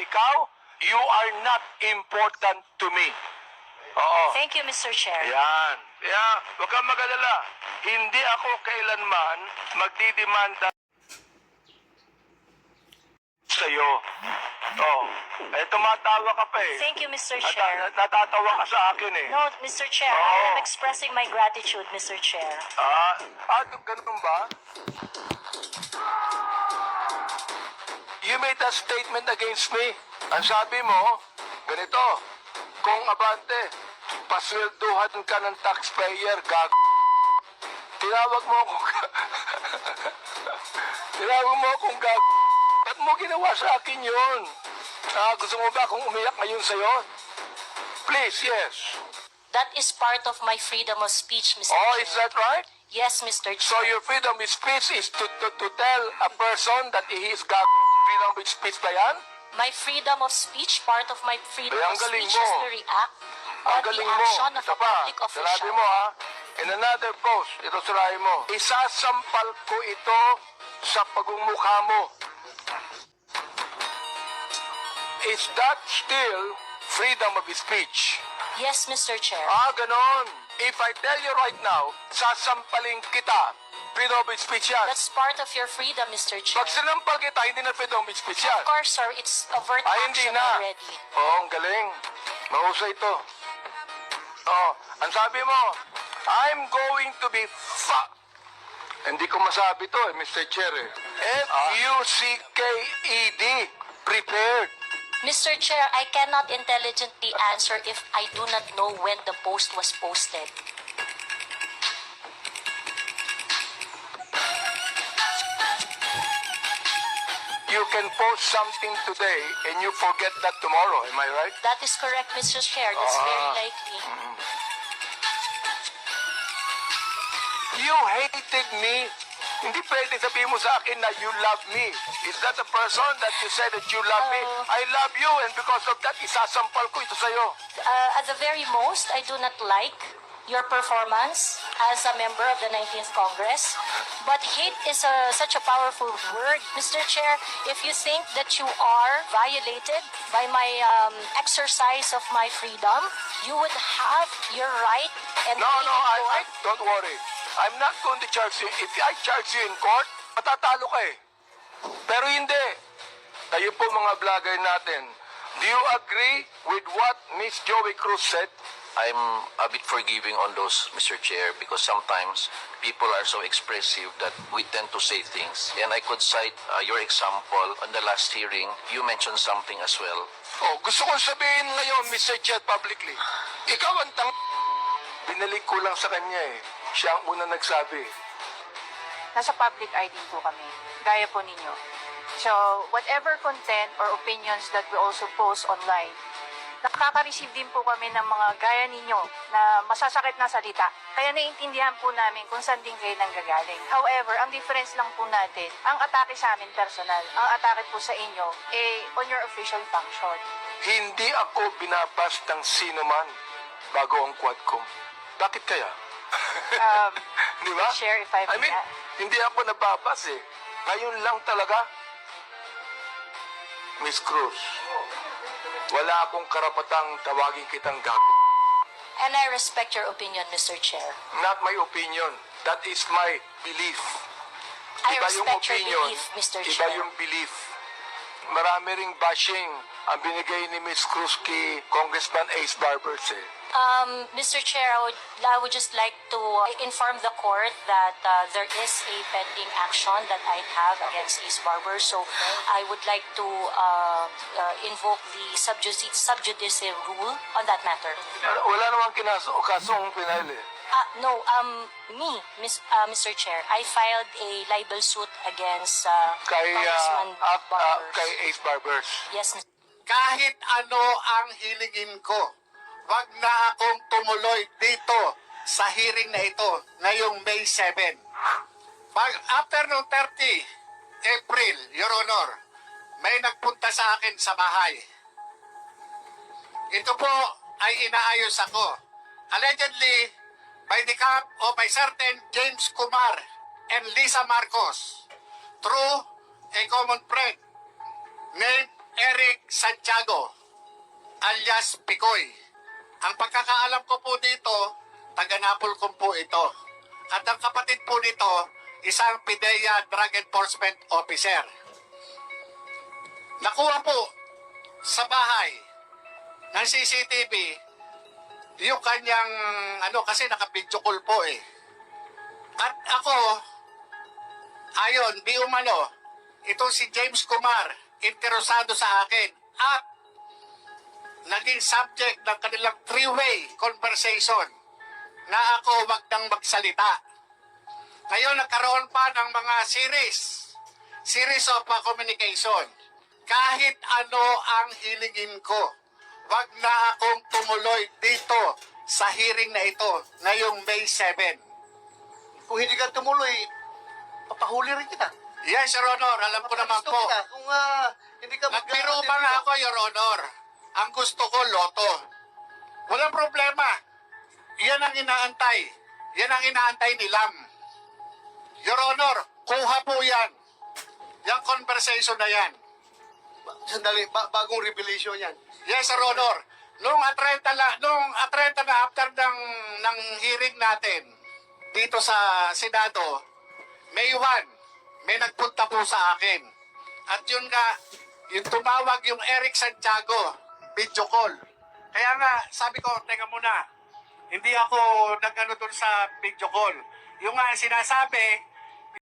ikaw, you are not important to me. Oo. Thank you, Mr. Chair. Yan. Kaya, huwag kang mag-alala. Hindi ako kailanman magdidemanda sa'yo. Oh, eh, tumatawa ka pa eh. Thank you, Mr. Chair. Natatawa ka sa akin eh. No, Mr. Chair, I am expressing my gratitude, Mr. Chair. Ganun ba? You made a statement against me. Ang sabi mo, ganito, kung abante, paswelduhan ka ng taxpayer, tinawag mo akong tinawag mo akong Ba't mo ginawa sa akin yun? Gusto mo ba akong umiyak ngayon sa'yo? Please, yes. That is part of my freedom of speech, Mr. Oh, Chair. is that right? Yes, Mr. So Chair. your freedom of speech is to tell a person that he is freedom of speech ba yan? My freedom of speech, part of my freedom Ay, ang of galing speech mo. is to react Ang on the galing mo. action of Ito a pa, public sinabi official. mo ha, in another post, ito surahin mo, isasampal ko ito sa pagmumukha mo. Is that still freedom of speech? Yes, Mr. Chair. Ganon. If I tell you right now, sasampalin kita, freedom of speech yan. That's part of your freedom, Mr. Chair. Pag sinampal kita, hindi na freedom of speech yan. Of course, sir, it's overt Hindi action na. already. Ang galing. Mahusay ito. Ang sabi mo, I'm going to be Hindi ko masabi to Mr. Chair F-U-C-K-E-D. Prepared. Mr. Chair, I cannot intelligently answer if I do not know when the post was posted. You can post something today and you forget that tomorrow. Am I right? That is correct, Mr. Chair. That's very likely. You hated me. Hindi pwede sabihin mo sa akin na you love me. Is that the person that you said that you love me? I love you and because of that, isasampal ko ito sa'yo. At the very most, I do not like your performance as a member of the 19th Congress. But hate is such a powerful word, Mr. Chair. If you think that you are violated by my exercise of my freedom, you would have your right and Don't worry. I'm not going to charge you. If I charge you in court, matatalo ka eh. Pero hindi. Kayo po mga vlogger natin, do you agree with what Miss Joey Cruz said? I'm a bit forgiving on those, Mr. Chair, because sometimes people are so expressive that we tend to say things. And I could cite your example on the last hearing. You mentioned something as well. Gusto kong sabihin ngayon, Mr. Chair, publicly. Ikaw ang Binalik ko lang sa kanya eh. Siya ang unang nagsabi. Nasa public eye din po kami, gaya po ninyo. So, whatever content or opinions that we also post online, nakaka-receive din po kami ng mga gaya ninyo na masasakit na salita. Kaya naiintindihan po namin kung saan din kayo nanggagaling. However, ang difference lang po natin, ang atake sa amin personal, ang atake po sa inyo, on your official function. Hindi ako binabas ng sino man bago ang Quadcom. Bakit kaya? Di ba? Share if I may add. Hindi ako nababas eh. Ngayon lang talaga. Miss Cruz, wala akong karapatang tawagin kitang gago. And I respect your opinion, Mr. Chair. Not my opinion. That is my belief. I Iba yung respect your opinion, belief, Mr. iba Chair. yung belief. Marami ring bashing ang binigay ni Miss Cruz kay Congressman Ace Barbers eh. Mr. Chair, I would just like to inform the court that there is a pending action that I have against Ace Barber. So I would like to invoke the sub judice rule on that matter. Wala namang kasong pinail eh. No, Mr. Chair, I filed a libel suit against Congressman Barbers. Kay Ace Barbers. Yes, Mr. Kahit ano ang hilingin ko, wag na akong tumuloy dito sa hearing na ito ngayong May 7. After noong 30 April, Your Honor, may nagpunta sa akin sa bahay. Ito po ay inaayos ako. Allegedly, by the camp of a certain James Kumar and Lisa Marcos through a common friend named Eric Santiago, alias Picoy. Ang pagkakaalam ko po dito, taga-Napolcom po ito. At ang kapatid po nito, isang PIDEA Drug Enforcement Officer. Nakuha po sa bahay ng CCTV yung kanyang, kasi naka-video call po eh. At ako, ayon, di umano, itong si James Kumar, interesado sa akin at naging subject ng kanilang three-way conversation na ako wag nang magsalita. Ngayon, nagkaroon pa ng mga series of communication. Kahit ano ang hilingin ko, wag na akong tumuloy dito sa hearing na ito ngayong May 7. Kung hindi ka tumuloy, papahuli rin kita. Yes, Your Honor, alam ko naman Gusto po. kita. Kung hindi ka Nagbiro pa nga ako, Your Honor. Ang gusto ko, loto. Walang problema. Yan ang inaantay. Yan ang inaantay ni Lam. Your Honor, kuha po yan. Yung conversation na yan. Sandali, bagong revelation yan. Yes, Your Honor. Nung atrenta na after ng hearing natin dito sa Senado, May 1, may nagpunta po sa akin. At yun nga, yung tumawag yung Eric Santiago, video call. Kaya nga, sabi ko, teka muna, hindi ako nag-ano dun sa video call. Yung nga sinasabi,